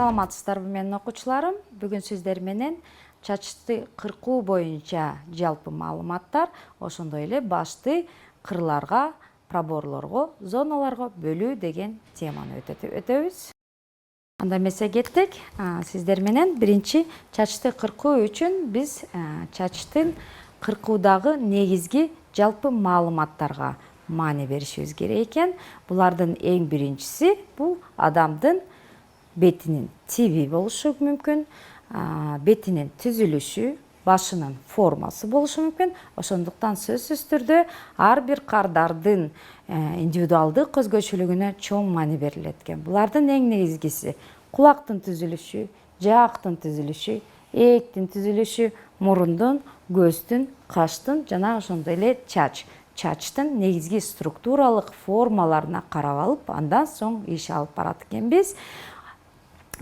Саламатсыздарбы менин окуучуларым. Бүгүн сиздер менен чачты кыркуу боюнча жалпы маалыматтар, ошондой эле башты кырларга, проборлорго, зоналарга бөлүү деген теманы өтөбүз. Анда эмесе кеттик. Сиздер менен биринчи чачты кыркуу үчүн биз чачтын кыркуудагы негизги жалпы маалыматтарга маани беришибиз керек экен. Булардын эң биринчиси бул адамдын бетинин тиби болушу мүмкүн, бетинин түзүлүшү, башынын формасы болушу мүмкүн. Ошондуктан сөзсүз түрдө ар бир кардардын индивидуалдык өзгөчөлүгүнө чоң маани берилет экен. Булардын эң негизгиси кулактын түзүлүшү, жаактын түзүлүшү, ээктин түзүлүшү, мурундун, көздүн, каштын жана ошондой эле чачтын негизги структуралык формаларына карап алып, андан соң иш алып барат экенбиз.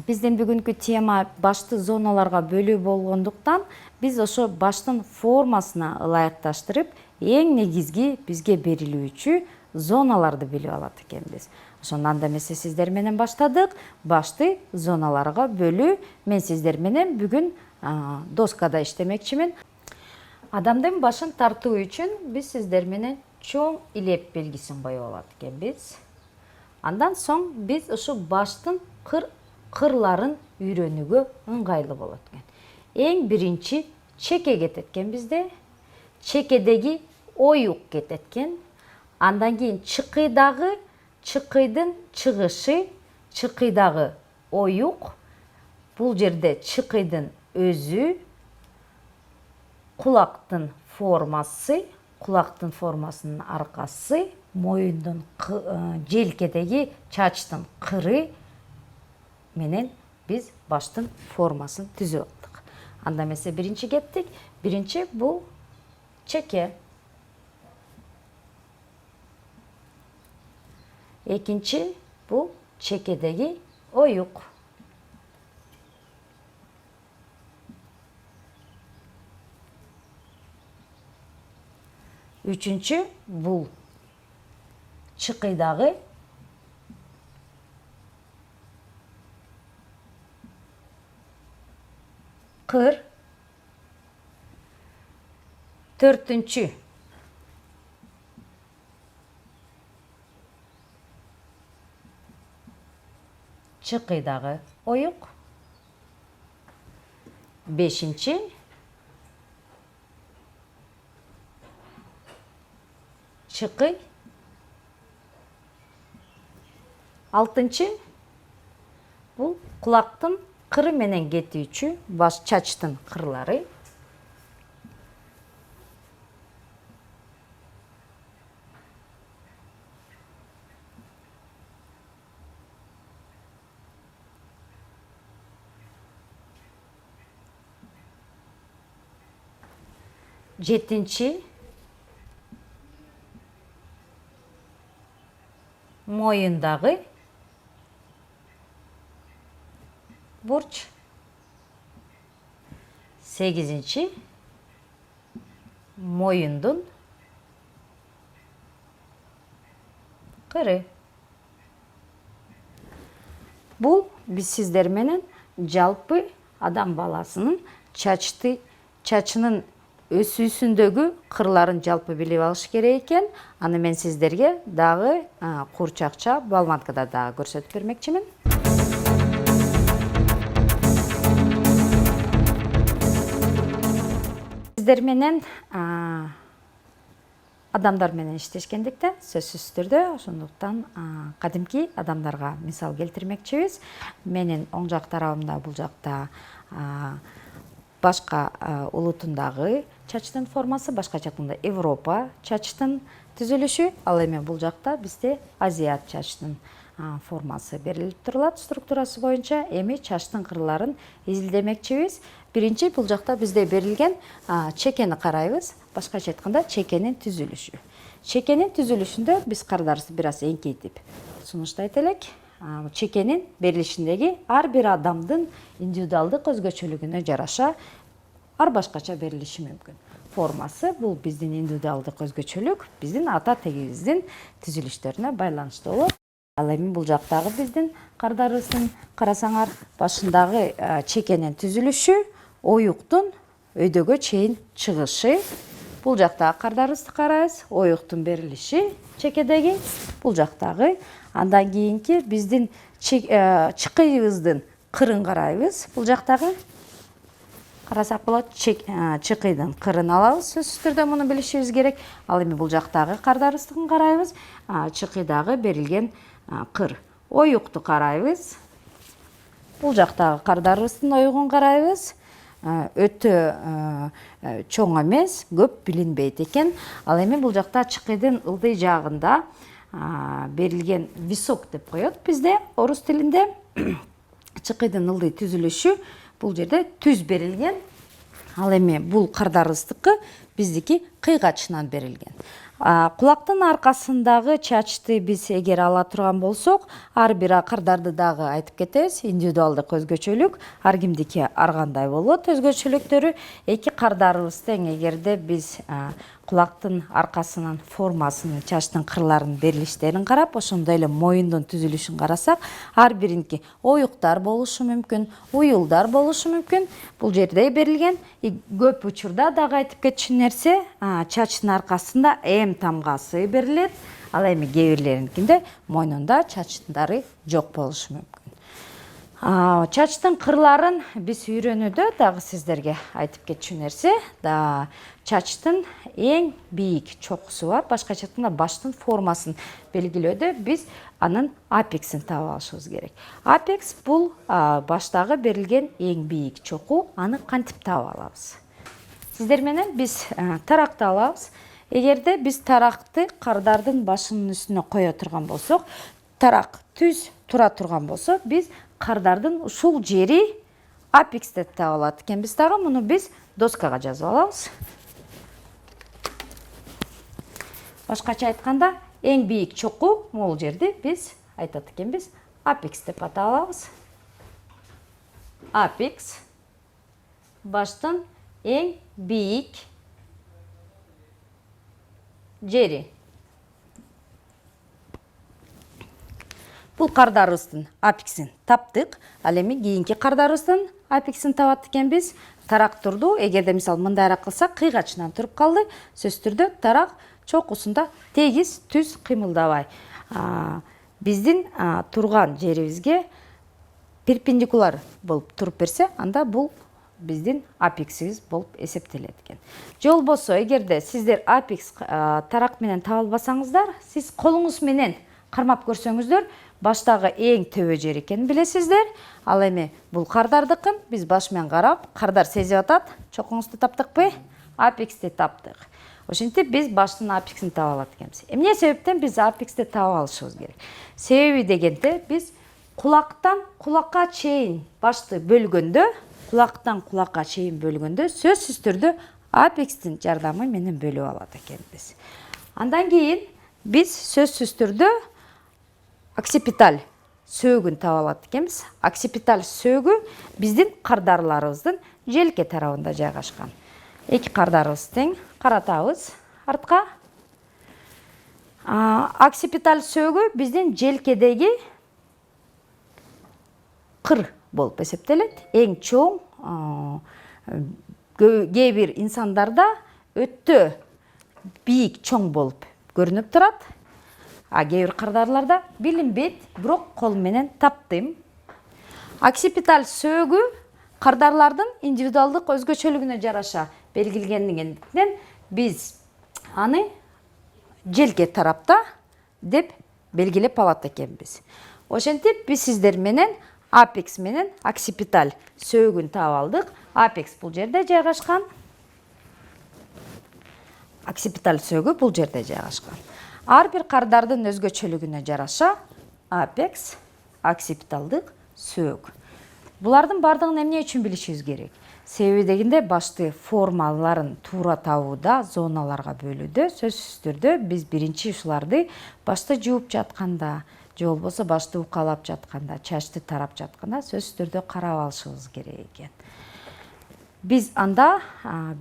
Биздин бүгүнкү тема башты зоналарга бөлүү болгондуктан биз ошо баштын формасына ылайыкташтырып, эң негизги бизге берилүүчү зоналарды билип алат экенбиз. Ошондон эмесе сиздер менен баштадык. Башты зоналарга бөлүү. Мен сиздер менен бүгүн доскада иштемекчимин. Адамдын башын тартуу үчүн биз сиздер менен чоң илеп белгисин коюп алат экенбиз. Андан соң биз ушу баштын кырларын үйрөнүүгө ыңгайлуу болот экен. Эң биринчи чеке кетет экен бизде. Чекедеги оюк кетет экен. Андан кийин чыкыйдын чыгышы, чыкыйдагы оюк. Бул жерде чыкыйдын өзү, кулактын формасы, кулактын формасынын аркасы, моюндун желкедеги чачтын кыры менен биз баштын формасын түзүп алдык. Анда эмесе биринчи кеттик. Биринчи бул чеке. Экинчи бул чекедеги оюк. Үчүнчү бул чыкыйдагы кыр. Төртүнчү чыкыйдагы оюк. Бешинчи чыкый. Алтынчы бул кулактын кыры менен кетүүчү баш чачтын кырлары. Жетинчи моюндагы бурч. Сегизинчи моюндун кыры. Бул биз сиздер менен жалпы адам баласынын чачынын өсүүсүндөгү кырларын жалпы билип алыш керек экен. Аны мен сиздерге дагы курчакча балматкада дагы көрсөтүп бермекчимин. Сиздер менен адамдар менен иштешкендиктен сөзсүз түрдө ошондуктан кадимки адамдарга мисал келтирмекчибиз. Менин оң жак тарабымда бул жакта башка улутундагы чачтын формасы, башка жактында Европа чачтын түзүлүшү, ал эми бул жакта бизде Азиат чачтын формасы берилип турулат структурасы боюнча. Эми чачтын кырларын изилдемекчибиз. Биринчи бул жакта бизде берилген чекени карайбыз. Башкача айтканда чекенин түзүлүшү. Чекенин түзүлүшүндө биз кардарыбызды бир аз эңкейтип сунуштайт элек. Чекенин берилишиндеги ар бир адамдын индивидуалдык өзгөчөлүгүнө жараша ар башкача берилиши мүмкүн. Формасы бул биздин индивидуалдык өзгөчөлүк, биздин ата тегибиздин түзүлүштөрүнө байланыштуу болот. Ал эми бул жактагы биздин кардарыбыздын карасаңар башындагы чекенин түзүлүшү, оюктун өйдөгө чейин чыгышы. Бул жактагы кардарыбызды карайбыз, оюктун берилиши чекедеги, бул жактагы. Андан кийинки биздин чыкыйыбыздын кырын карайбыз. Бул жактагы карасак болот, чыкыйдын кырын алабыз. Сөзсүз түрдө муну билишибиз керек. Ал эми бул жактагы кардарыбыздын карайбыз, чыкыйдагы берилген кыр. Оюкту карайбыз. Бул жактагы кардарыбыздын оюгун карайбыз. Өтө чоң эмес, көп билинбейт экен. Ал эми бул жакта чыкыйдын ылдый жагында берилген висок деп коет бизде орус тилинде. Чыкыйдын ылдый түзүлүшү бул жерде түз берилген. Ал эми бул кардарыбыздыкы биздики кыйгачынан берилген. Кулактын аркасындагы чачты биз эгер ала турган болсок, ар бир кардарды дагы айтып кетебиз. Индивидуалдык өзгөчөлүк, ар кимдики ар кандай болот өзгөчөлүктөрү. Эки кардарыбыз тең, эгерде биз кулактын аркасынын формасын, чачтын кырларынын берилиштерин карап, ошондой эле моюндун түзүлүшүн карасак, ар биринки оюктар болушу мүмкүн, уюлдар болушу мүмкүн. Бул жерде берилген. Көп учурда дагы айтып кетчү нерсе, чачтын аркасында тамгасы берилет. Ал эми кээ бирлеринкинде мойнунда чачтары жок болушу мүмкүн. Чачтын кырларын биз үйрөнүүдө дагы сиздерге айтып кетчү нерсе, чачтын эң бийик чокусу бар. Башкача айтканда баштын формасын белгилөөдө биз анын апексин таап алышыбыз керек. Апекс бул баштагы берилген эң бийик чоку. Аны кантип таап алабыз? Сиздер менен биз таракты алабыз. Эгерде биз таракты кардардын башынын үстүнө кое турган болсок, тарак түз тура турган болсо, биз кардардын ушул жери апекс деп таап алат экенбиз дагы. Муну биз доскага жазып алабыз. Башкача айтканда, эң бийик чоку могул жерди биз айтат экенбиз апекс деп атап алабыз. Апекс баштын эң бийик жери. Бул кардарыбыздын апексин таптык. Ал эми кийинки кардарыбыздын апексин табат экенбиз. Тарак турду. Эгерде мисалы мындайраак кылсак, кыйгачынан туруп калды. Сөзсүз түрдө тарак чокусунда тегиз түз кыймылдабай. Биздин турган жерибизге перпендикуляр болуп туруп берсе, анда бул биздин апексибиз болуп эсептелет экен. Же болбосо, эгерде сиздер апекс тарак менен таба албасаңыздар, сиз колуңуз менен кармап көрсөңүздөр, баштагы эң төбө жер экенин билесиздер. Ал эми бул кардардыкын биз баш менен карап, кардар сезип атат. Чокуңузду таптыкпы? Апексти таптык. Ошентип биз баштын апексин таба алат экенбиз. Эмне себептен биз апексти таба алышыбыз керек? Себеби дегенде биз кулактан кулакка чейин башты бөлгөндө, сөзсүз түрдө апекстин жардамы менен бөлүп алат экенбиз. Андан кийин биз сөзсүз түрдө оксипиталь сөөгүн таба алат экенбиз. Оксипиталь сөөгү биздин кардарларыбыздын желке тарабында жайгашкан. Эки кардарыбыз тең, каратабыз артка. Оксипиталь сөөгү биздин желкедеги кыр болуп эсептелет. Эң чоң, кээ бир инсандарда өтө бийик чоң болуп көрүнүп турат. Кээ бир кардарларда билинбейт, бирок кол менен таптым. Оксипиталь сөөгү кардарлардын индивидуалдык өзгөчөлүгүнө жараша белгиленгендиктен биз аны желке тарапта деп белгилеп алат экенбиз. Ошентип биз сиздер менен апекс менен оксипиталь сөөгүн таап алдык. Апекс бул жерде жайгашкан. Оксипиталь сөөгү бул жерде жайгашкан. Ар бир кардардын өзгөчөлүгүнө жараша апекс, оксипиталдык сөөгү. Булардын бардыгын эмне үчүн билишибиз керек? Себеби дегенде башты формаларын туура табууда, зоналарга бөлүүдө сөзсүз түрдө биз биринчи ушуларды башты жууп жатканда, же болбосо башты укалап жатканда, чачты тарап жатканда сөзсүз түрдө карап алышыбыз керек экен. Биз анда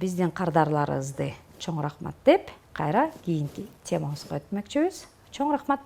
биздин кардарларыбызды чоң рахмат деп, кайра кийинки темабызга өтмөкчүбүз. Чоң рахмат.